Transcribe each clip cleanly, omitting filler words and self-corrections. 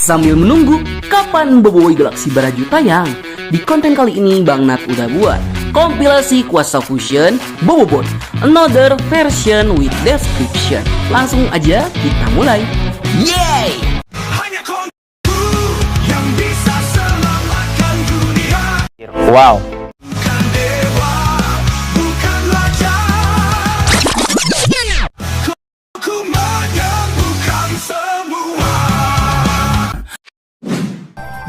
Sambil menunggu kapan Boboiboy Galaxy Baraju tayang, di konten kali ini Bang Nat udah buat kompilasi kuasa fusion Boboiboy, another version with description. Langsung aja kita mulai. Yeay! Wow.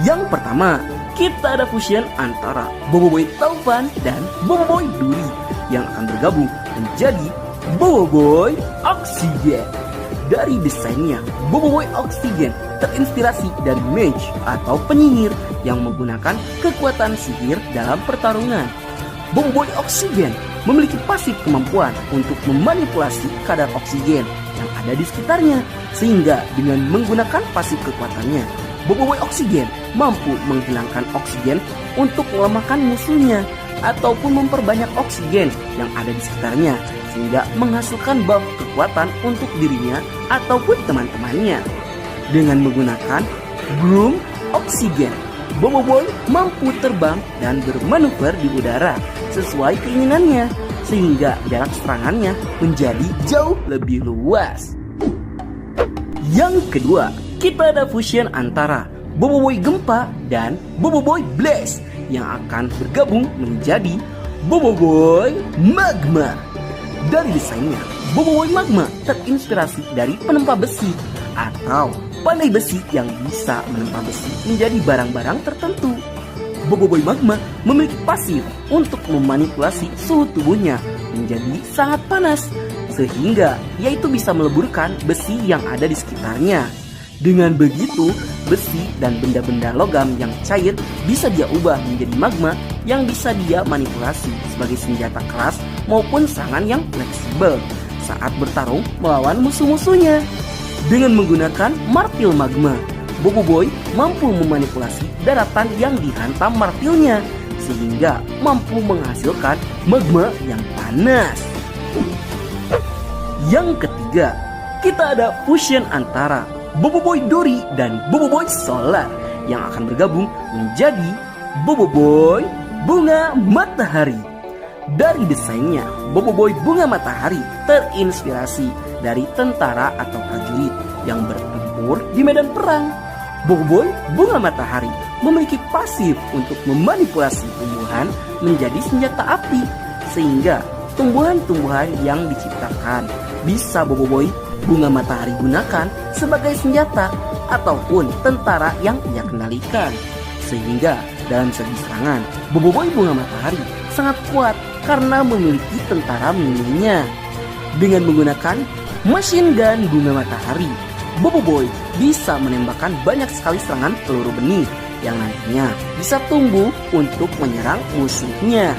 Yang pertama, kita ada fusion antara Boboiboy Taufan dan Boboiboy Duri yang akan bergabung menjadi Boboiboy Oksigen. Dari desainnya, Boboiboy Oksigen terinspirasi dari mage atau penyihir yang menggunakan kekuatan sihir dalam pertarungan. Boboiboy Oksigen memiliki pasif kemampuan untuk memanipulasi kadar oksigen yang ada di sekitarnya, sehingga dengan menggunakan pasif kekuatannya, Boboiboy Oksigen mampu menghilangkan oksigen untuk melemahkan musuhnya ataupun memperbanyak oksigen yang ada di sekitarnya, sehingga menghasilkan buff kekuatan untuk dirinya ataupun teman-temannya. Dengan menggunakan Bloom Oksigen, Boboiboy mampu terbang dan bermanuver di udara sesuai keinginannya, sehingga jarak serangannya menjadi jauh lebih luas. Yang kedua, kita ada fusion antara Boboiboy Gempa dan Boboiboy Blaze yang akan bergabung menjadi Boboiboy Magma. Dari desainnya, Boboiboy Magma terinspirasi dari penempa besi atau pandai besi yang bisa menempa besi menjadi barang-barang tertentu. Boboiboy Magma memiliki pasif untuk memanipulasi suhu tubuhnya menjadi sangat panas, sehingga yaitu bisa meleburkan besi yang ada di sekitarnya. Dengan begitu, besi dan benda-benda logam yang cair bisa dia ubah menjadi magma yang bisa dia manipulasi sebagai senjata keras maupun serangan yang fleksibel saat bertarung melawan musuh-musuhnya. Dengan menggunakan martil magma, Boboiboy mampu memanipulasi daratan yang dihantam martilnya, sehingga mampu menghasilkan magma yang panas. Yang ketiga, kita ada fusion antara Boboiboy Duri dan Boboiboy Solar yang akan bergabung menjadi Boboiboy Bunga Matahari. Dari desainnya, Boboiboy Bunga Matahari terinspirasi dari tentara atau prajurit yang bertempur di medan perang. Boboiboy Bunga Matahari memiliki pasif untuk memanipulasi tumbuhan menjadi senjata api, sehingga tumbuhan-tumbuhan yang diciptakan bisa Boboiboy Bunga Matahari gunakan sebagai senjata ataupun tentara yang ia kendalikan, sehingga dalam segi serangan Boboiboy Bunga Matahari sangat kuat karena memiliki tentara mininya. Dengan menggunakan machine gun Bunga Matahari, Boboiboy bisa menembakkan banyak sekali serangan peluru benih yang nantinya bisa tumbuh untuk menyerang musuhnya.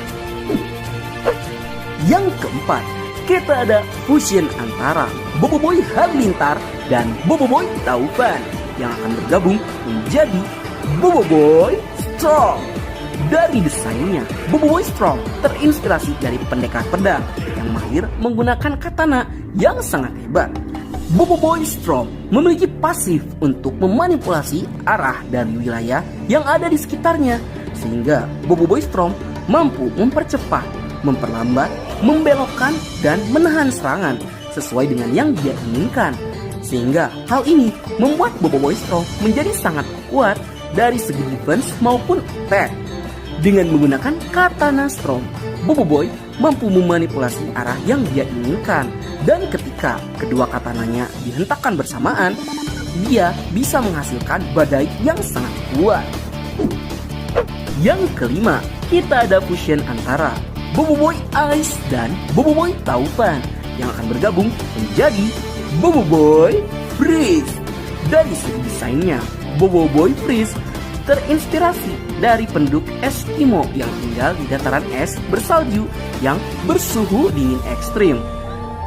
Yang keempat, kita ada fusion antara Boboiboy Halilintar dan Boboiboy Taufan yang akan bergabung menjadi Boboiboy Storm. Dari desainnya, Boboiboy Storm terinspirasi dari pendekar pedang yang mahir menggunakan katana yang sangat hebat. Boboiboy Storm memiliki pasif untuk memanipulasi arah dari wilayah yang ada di sekitarnya, sehingga Boboiboy Storm mampu mempercepat, memperlambat, membelokkan, dan menahan serangan sesuai dengan yang dia inginkan, sehingga hal ini membuat Boboiboy Storm menjadi sangat kuat dari segi defense maupun attack. Dengan menggunakan katana Storm, Boboiboy mampu memanipulasi arah yang dia inginkan, dan ketika kedua katananya dihentakkan bersamaan, dia bisa menghasilkan badai yang sangat kuat. Yang kelima, kita ada fusion antara Boboiboy Ice dan Boboiboy Taufan yang akan bergabung menjadi Boboiboy Freeze. Dari segi desainnya, Boboiboy Freeze terinspirasi dari penduduk Eskimo yang tinggal di dataran es bersalju yang bersuhu dingin ekstrim.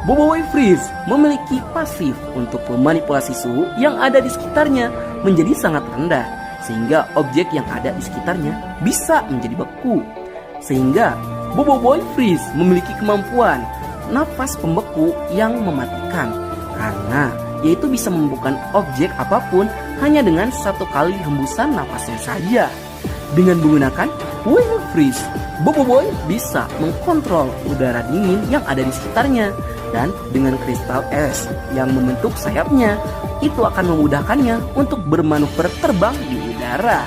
Boboiboy Freeze memiliki pasif untuk memanipulasi suhu yang ada di sekitarnya menjadi sangat rendah, sehingga objek yang ada di sekitarnya bisa menjadi beku. Sehingga Boboiboy Freeze memiliki kemampuan nafas pembeku yang mematikan, karena yaitu bisa membuka objek apapun hanya dengan 1 kali hembusan napasnya saja. Dengan menggunakan Wing Freeze, Boboiboy bisa mengkontrol udara dingin yang ada di sekitarnya. Dan dengan kristal es yang membentuk sayapnya, itu akan memudahkannya untuk bermanuver terbang di udara.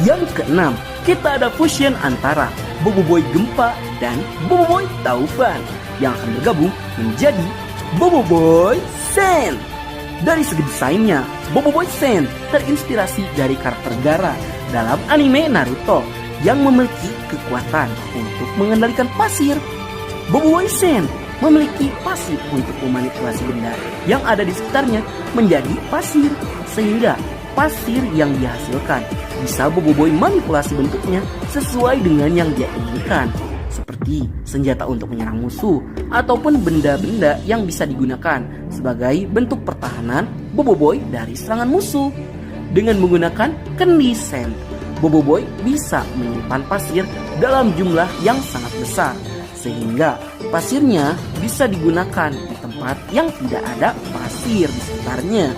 Yang keenam, kita ada fusion antara Boboiboy Gempa dan Boboiboy Taufan yang akan bergabung menjadi Boboiboy Sand. Dari segi desainnya, Boboiboy Sand terinspirasi dari karakter Gaara dalam anime Naruto yang memiliki kekuatan untuk mengendalikan pasir. Boboiboy Sand memiliki pasif untuk memanipulasi benda yang ada di sekitarnya menjadi pasir, sehingga pasir yang dihasilkan bisa Boboiboy manipulasi bentuknya sesuai dengan yang dia inginkan, seperti senjata untuk menyerang musuh ataupun benda-benda yang bisa digunakan sebagai bentuk pertahanan Boboiboy dari serangan musuh. Dengan menggunakan Candy Sand, Boboiboy bisa menyimpan pasir dalam jumlah yang sangat besar, sehingga pasirnya bisa digunakan di tempat yang tidak ada pasir di sekitarnya.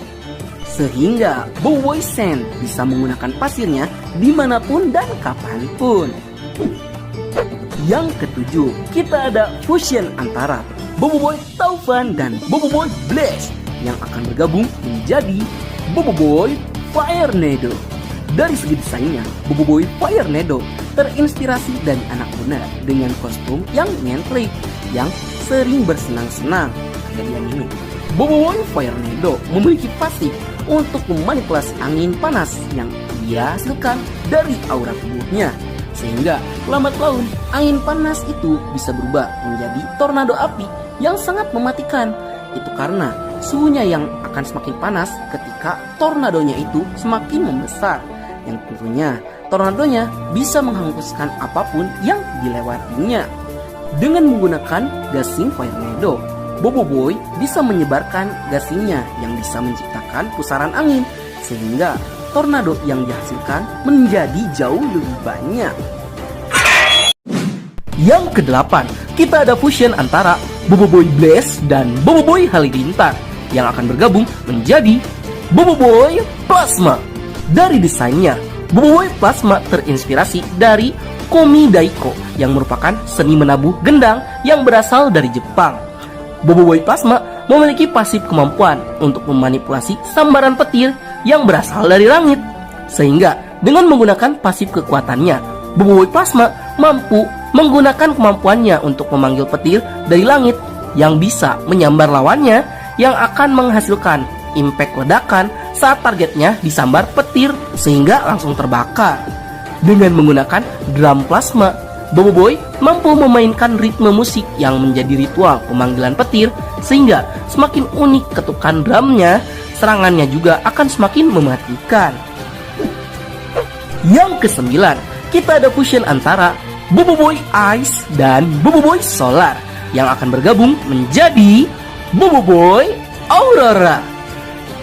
Sehingga Boboiboy Sand bisa menggunakan pasirnya dimanapun dan kapanpun. Yang ketujuh, kita ada fusion antara Boboiboy Taufan dan Boboiboy Blaze yang akan bergabung menjadi Boboiboy Firenado. Dari segi desainnya, Boboiboy Firenado terinspirasi dari anak bunda dengan kostum yang nyentrik, yang sering bersenang-senang. Kejadian ini, Boboiboy Firenado memiliki pasif untuk memanipulasi angin panas yang dia hasilkan dari aura tubuhnya, sehingga lambat laun angin panas itu bisa berubah menjadi tornado api yang sangat mematikan. Itu karena suhunya yang akan semakin panas ketika tornadonya itu semakin membesar, yang tentunya tornadonya bisa menghanguskan apapun yang dilewatinya. Dengan menggunakan gasing Firenado, Boboiboy bisa menyebarkan gasingnya yang bisa menciptakan pusaran angin, sehingga tornado yang dihasilkan menjadi jauh lebih banyak. Yang kedelapan, kita ada fusion antara Boboiboy Blaze dan Boboiboy Halilintar yang akan bergabung menjadi Boboiboy Plasma. Dari desainnya, Boboiboy Plasma terinspirasi dari Komi Daiko yang merupakan seni menabuh gendang yang berasal dari Jepang. Boboiboy Plasma memiliki pasif kemampuan untuk memanipulasi sambaran petir yang berasal dari langit, sehingga dengan menggunakan pasif kekuatannya, Boboiboy Plasma mampu menggunakan kemampuannya untuk memanggil petir dari langit yang bisa menyambar lawannya, yang akan menghasilkan impact ledakan saat targetnya disambar petir sehingga langsung terbakar. Dengan menggunakan drum plasma, Boboiboy mampu memainkan ritme musik yang menjadi ritual pemanggilan petir, sehingga semakin unik ketukan drumnya, serangannya juga akan semakin mematikan. Yang kesembilan, kita ada fusion antara Boboiboy Ice dan Boboiboy Solar yang akan bergabung menjadi Boboiboy Aurora.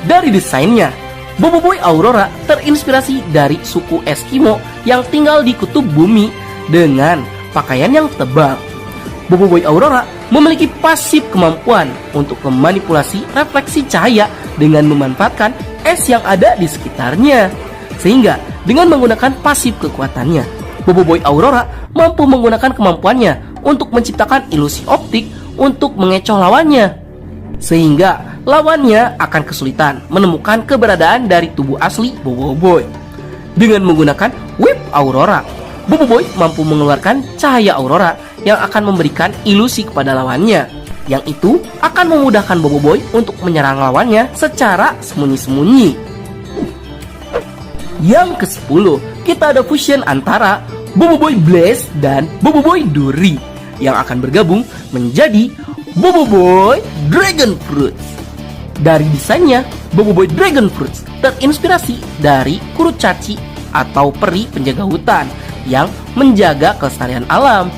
Dari desainnya, Boboiboy Aurora terinspirasi dari suku Eskimo yang tinggal di kutub bumi dengan pakaian yang tebal. Boboiboy Aurora memiliki pasif kemampuan untuk memanipulasi refleksi cahaya dengan memanfaatkan es yang ada di sekitarnya, sehingga dengan menggunakan pasif kekuatannya, Boboiboy Aurora mampu menggunakan kemampuannya untuk menciptakan ilusi optik untuk mengecoh lawannya, sehingga lawannya akan kesulitan menemukan keberadaan dari tubuh asli Boboiboy. Dengan menggunakan Whip Aurora, Boboiboy mampu mengeluarkan cahaya aurora yang akan memberikan ilusi kepada lawannya, yang itu akan memudahkan Boboiboy untuk menyerang lawannya secara sembunyi-sembunyi. Yang ke-10, kita ada fusion antara Boboiboy Blaze dan Boboiboy Duri yang akan bergabung menjadi Boboiboy Dragon Fruits. Dari desainnya, Boboiboy Dragon Fruits terinspirasi dari Kurucaci atau peri penjaga hutan yang menjaga kelestarian alam.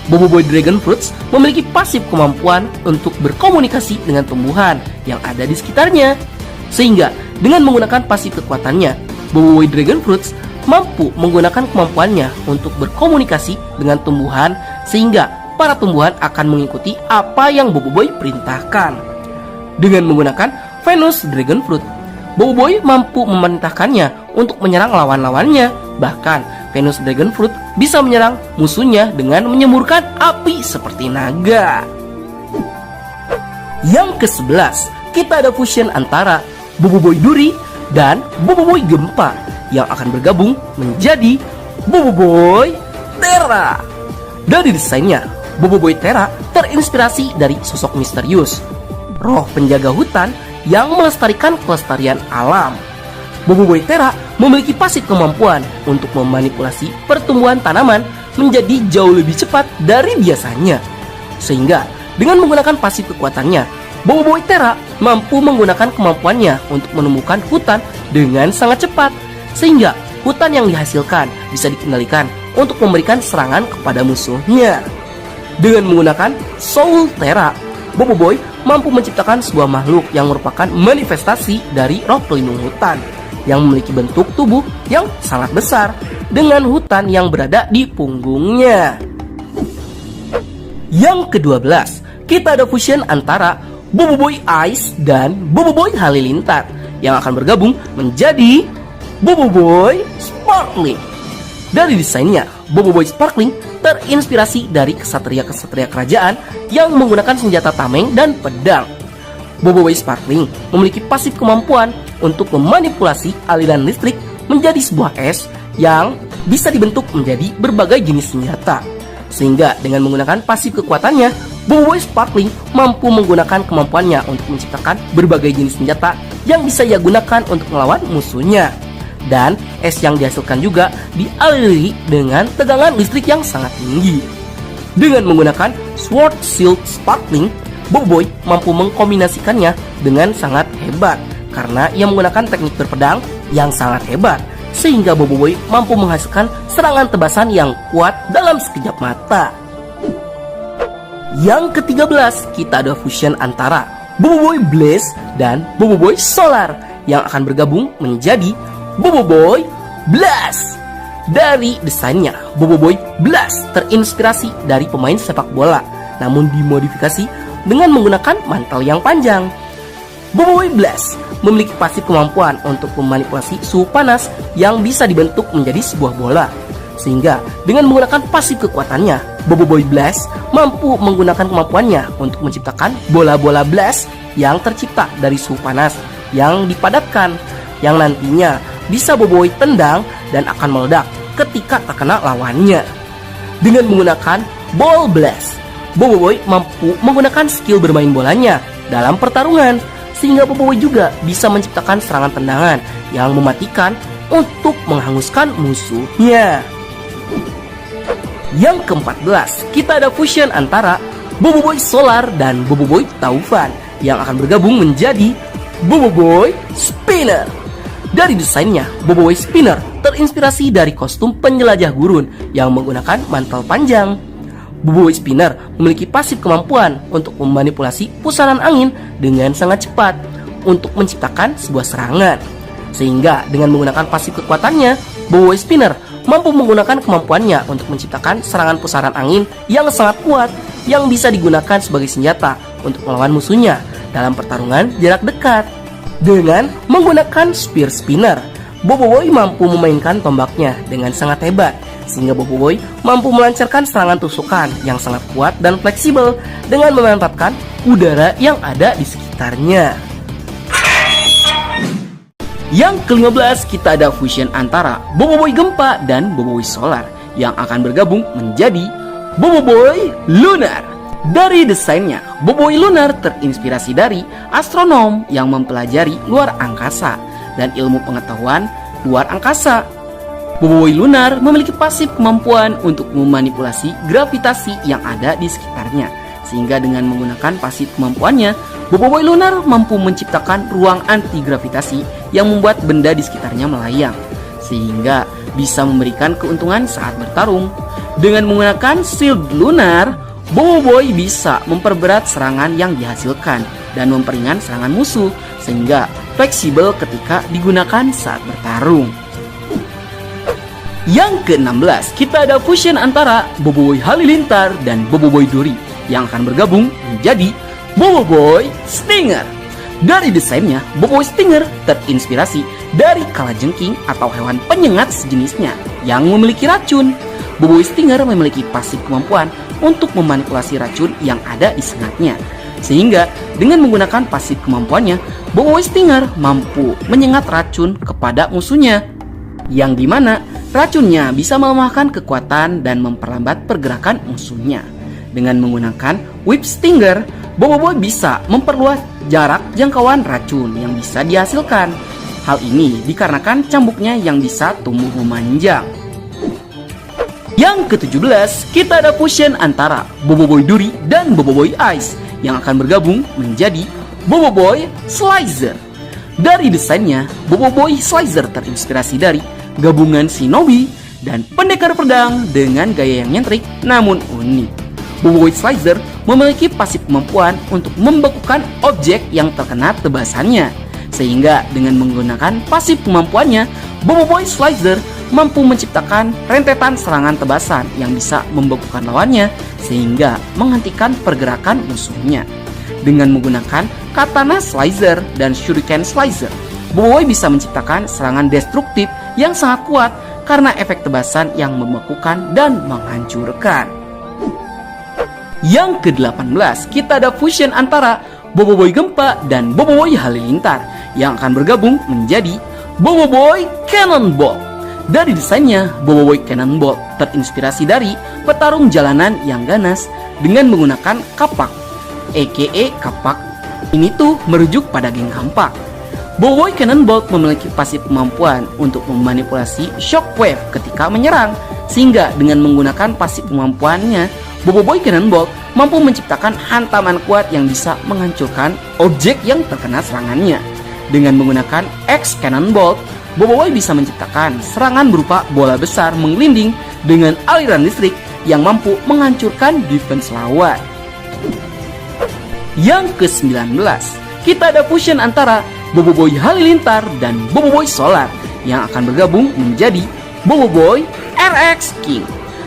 Boboiboy Dragon Fruits memiliki pasif kemampuan untuk berkomunikasi dengan tumbuhan yang ada di sekitarnya, sehingga dengan menggunakan pasif kekuatannya, Boboiboy Dragon Fruits mampu menggunakan kemampuannya untuk berkomunikasi dengan tumbuhan, sehingga para tumbuhan akan mengikuti apa yang Boboiboy perintahkan. Dengan menggunakan Venus Dragon Fruit, Boboiboy mampu memerintahkannya untuk menyerang lawan-lawannya. Bahkan Venus Dragonfruit bisa menyerang musuhnya dengan menyemburkan api seperti naga. Yang ke-11, kita ada fusion antara Boboiboy Duri dan Boboiboy Gempa yang akan bergabung menjadi Boboiboy Terra. Dari desainnya, Boboiboy Terra terinspirasi dari sosok misterius, roh penjaga hutan yang melestarikan kelestarian alam. Boboiboy Terra memiliki pasif kemampuan untuk memanipulasi pertumbuhan tanaman menjadi jauh lebih cepat dari biasanya. Sehingga dengan menggunakan pasif kekuatannya, Boboiboy Terra mampu menggunakan kemampuannya untuk menumbuhkan hutan dengan sangat cepat. Sehingga hutan yang dihasilkan bisa dikendalikan untuk memberikan serangan kepada musuhnya. Dengan menggunakan Soul Terra, Boboiboy mampu menciptakan sebuah makhluk yang merupakan manifestasi dari roh pelindung hutan yang memiliki bentuk tubuh yang sangat besar dengan hutan yang berada di punggungnya. Yang ke-12, kita ada fusion antara Boboiboy Ice dan Boboiboy Halilintar yang akan bergabung menjadi Boboiboy Sparkling. Dari desainnya, Boboiboy Sparkling terinspirasi dari kesatria-kesatria kerajaan yang menggunakan senjata tameng dan pedang. Boboiboy Sparkling memiliki pasif kemampuan untuk memanipulasi aliran listrik menjadi sebuah es yang bisa dibentuk menjadi berbagai jenis senjata. Sehingga dengan menggunakan pasif kekuatannya, Boboiboy Sparkling mampu menggunakan kemampuannya untuk menciptakan berbagai jenis senjata yang bisa ia gunakan untuk melawan musuhnya. Dan es yang dihasilkan juga dialiri dengan tegangan listrik yang sangat tinggi. Dengan menggunakan Sword Shield Sparkling, Boboiboy mampu mengkombinasikannya dengan sangat hebat karena ia menggunakan teknik berpedang yang sangat hebat, sehingga Boboiboy mampu menghasilkan serangan tebasan yang kuat dalam sekejap mata. Yang ke-13, kita ada fusion antara Boboiboy Blaze dan Boboiboy Solar yang akan bergabung menjadi Boboiboy Blast. Dari desainnya, Boboiboy Blast terinspirasi dari pemain sepak bola, namun dimodifikasi dengan menggunakan mantel yang panjang. Boboiboy Blast memiliki pasif kemampuan untuk memanipulasi suhu panas yang bisa dibentuk menjadi sebuah bola. Sehingga dengan menggunakan pasif kekuatannya, Boboiboy Blast mampu menggunakan kemampuannya untuk menciptakan bola-bola blast yang tercipta dari suhu panas yang dipadatkan, yang nantinya bisa Boboiboy tendang dan akan meledak ketika terkena lawannya. Dengan menggunakan Ball Blast, Boboiboy mampu menggunakan skill bermain bolanya dalam pertarungan, sehingga Boboiboy juga bisa menciptakan serangan tendangan yang mematikan untuk menghanguskan musuhnya. Yang ke-14, kita ada fusion antara Boboiboy Solar dan Boboiboy Taufan yang akan bergabung menjadi Boboiboy Spinner. Dari desainnya, Boboiboy Spinner terinspirasi dari kostum penjelajah gurun yang menggunakan mantel panjang. Boboiboy Spinner memiliki pasif kemampuan untuk memanipulasi pusaran angin dengan sangat cepat untuk menciptakan sebuah serangan. Sehingga dengan menggunakan pasif kekuatannya, Boboiboy Spinner mampu menggunakan kemampuannya untuk menciptakan serangan pusaran angin yang sangat kuat yang bisa digunakan sebagai senjata untuk melawan musuhnya dalam pertarungan jarak dekat. Dengan menggunakan Spear Spinner, Boboiboy mampu memainkan tombaknya dengan sangat hebat, sehingga Boboiboy mampu melancarkan serangan tusukan yang sangat kuat dan fleksibel dengan memanfaatkan udara yang ada di sekitarnya. Yang ke-15, kita ada fusion antara Boboiboy Gempa dan Boboiboy Solar yang akan bergabung menjadi Boboiboy Lunar. Dari desainnya, Boboiboy Lunar terinspirasi dari astronom yang mempelajari luar angkasa dan ilmu pengetahuan luar angkasa. Boboiboy Lunar memiliki pasif kemampuan untuk memanipulasi gravitasi yang ada di sekitarnya, sehingga dengan menggunakan pasif kemampuannya, Boboiboy Lunar mampu menciptakan ruang anti-gravitasi yang membuat benda di sekitarnya melayang, sehingga bisa memberikan keuntungan saat bertarung. Dengan menggunakan Shield Lunar, Boboiboy bisa memperberat serangan yang dihasilkan dan memperingan serangan musuh, sehingga fleksibel ketika digunakan saat bertarung. Yang ke-16, kita ada fusion antara Boboiboy Halilintar dan Boboiboy Duri yang akan bergabung menjadi Boboiboy Stinger. Dari desainnya, Boboiboy Stinger terinspirasi dari kalajengking atau hewan penyengat sejenisnya yang memiliki racun. Boboiboy Stinger memiliki pasif kemampuan untuk memanipulasi racun yang ada di sengatnya. Sehingga dengan menggunakan pasif kemampuannya, Boboiboy Stinger mampu menyengat racun kepada musuhnya. Yang dimana racunnya bisa melemahkan kekuatan dan memperlambat pergerakan musuhnya. Dengan menggunakan Whip Stinger, Boboiboy bisa memperluas jarak jangkauan racun yang bisa dihasilkan. Hal ini dikarenakan cambuknya yang bisa tumbuh memanjang. Yang ke-17, kita ada fusion antara Boboiboy Duri dan Boboiboy Ice yang akan bergabung menjadi Boboiboy Slicer. Dari desainnya, Boboiboy Slicer terinspirasi dari gabungan shinobi dan pendekar pedang dengan gaya yang nyentrik namun unik. Boboiboy Slicer memiliki pasif kemampuan untuk membekukan objek yang terkena tebasannya. Sehingga dengan menggunakan pasif kemampuannya, Boboiboy Slicer mampu menciptakan rentetan serangan tebasan yang bisa membekukan lawannya sehingga menghentikan pergerakan musuhnya. Dengan menggunakan Katana Slicer dan Shuriken Slicer, Boboiboy bisa menciptakan serangan destruktif yang sangat kuat karena efek tebasan yang membekukan dan menghancurkan. Yang ke-18, kita ada fusion antara Boboiboy Gempa dan Boboiboy Halilintar yang akan bergabung menjadi Boboiboy Cannonball. Dari desainnya, Boboiboy Cannonball terinspirasi dari petarung jalanan yang ganas dengan menggunakan kapak, aka kapak. Ini tuh merujuk pada geng kampak. Boboiboy Cannonball memiliki pasif kemampuan untuk memanipulasi shockwave ketika menyerang, sehingga dengan menggunakan pasif kemampuannya, Boboiboy Cannonball mampu menciptakan hantaman kuat yang bisa menghancurkan objek yang terkena serangannya. Dengan menggunakan X Cannonball, Boboiboy bisa menciptakan serangan berupa bola besar menggelinding dengan aliran listrik yang mampu menghancurkan defense lawan. Yang ke-19, kita ada fusion antara Boboiboy Halilintar dan Boboiboy Solar yang akan bergabung menjadi Boboiboy RX King.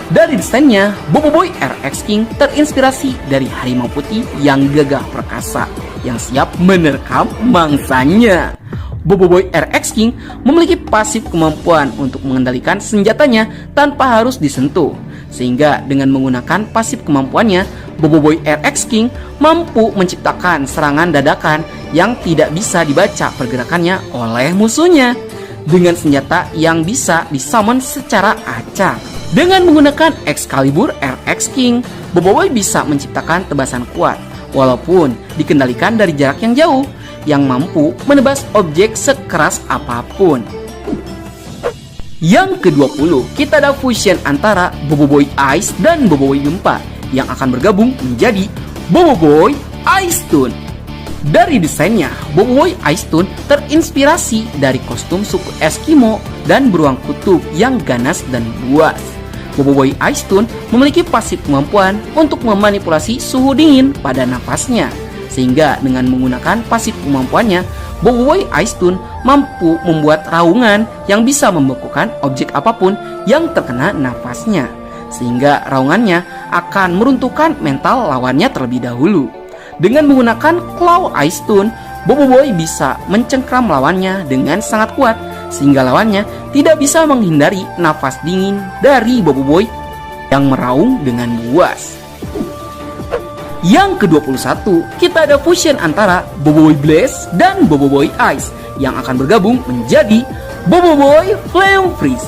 Dari desainnya, Boboiboy RX King terinspirasi dari harimau putih yang gagah perkasa yang siap menerkam mangsanya. Boboiboy RX King memiliki pasif kemampuan untuk mengendalikan senjatanya tanpa harus disentuh. Sehingga dengan menggunakan pasif kemampuannya, Boboiboy RX King mampu menciptakan serangan dadakan yang tidak bisa dibaca pergerakannya oleh musuhnya dengan senjata yang bisa disummon secara acak. Dengan menggunakan Excalibur RX King, Boboiboy bisa menciptakan tebasan kuat walaupun dikendalikan dari jarak yang jauh yang mampu menebas objek sekeras apapun. Yang ke-20, kita ada fusion antara Boboiboy Ice dan Boboiboy Gempa yang akan bergabung menjadi Boboiboy Ice Tune. Dari desainnya, Boboiboy Ice Tune terinspirasi dari kostum suku Eskimo dan beruang kutub yang ganas dan buas. Boboiboy Ice Tune memiliki pasif kemampuan untuk memanipulasi suhu dingin pada nafasnya. Sehingga dengan menggunakan pasif kemampuannya, Boboiboy Ice Tune mampu membuat raungan yang bisa membekukan objek apapun yang terkena nafasnya. Sehingga raungannya akan meruntuhkan mental lawannya terlebih dahulu. Dengan menggunakan Claw Ice Tune, Boboiboy bisa mencengkram lawannya dengan sangat kuat sehingga lawannya tidak bisa menghindari nafas dingin dari Boboiboy yang meraung dengan buas. Yang ke-21, kita ada fusion antara Boboiboy Blaze dan Boboiboy Ice yang akan bergabung menjadi Boboiboy Flame Freeze.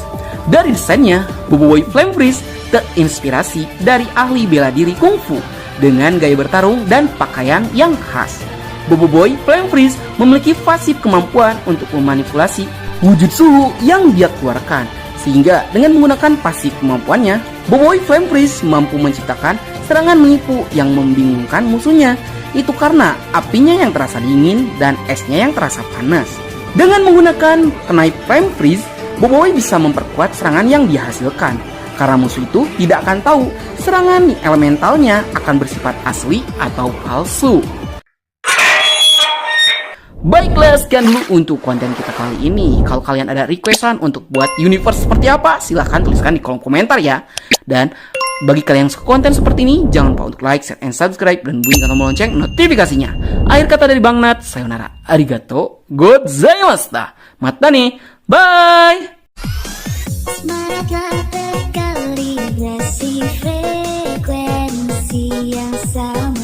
Dari desainnya, Boboiboy Flame Freeze terinspirasi dari ahli bela diri kungfu dengan gaya bertarung dan pakaian yang khas. Boboiboy Flame Freeze memiliki pasif kemampuan untuk memanipulasi wujud suhu yang dia keluarkan. Sehingga dengan menggunakan pasif kemampuannya, Boboiboy Flame Freeze mampu menciptakan serangan menipu yang membingungkan musuhnya. Itu karena apinya yang terasa dingin dan esnya yang terasa panas. Dengan menggunakan Knife Flame Freeze, Boboiboy bisa memperkuat serangan yang dihasilkan. Karena musuh itu tidak akan tahu serangan elementalnya akan bersifat asli atau palsu. Baiklah, sekian dulu untuk konten kita kali ini. Kalau kalian ada requestan untuk buat universe seperti apa, silahkan tuliskan di kolom komentar ya. Dan Bagi kalian yang suka konten seperti ini, jangan lupa untuk like, share, and subscribe, dan bunyikan tombol lonceng notifikasinya. Akhir kata dari Bang Nat, sayonara, arigato, gozaimashita. Mata nih, bye! Semangatlah berkalibrasi frekuensi yang sama.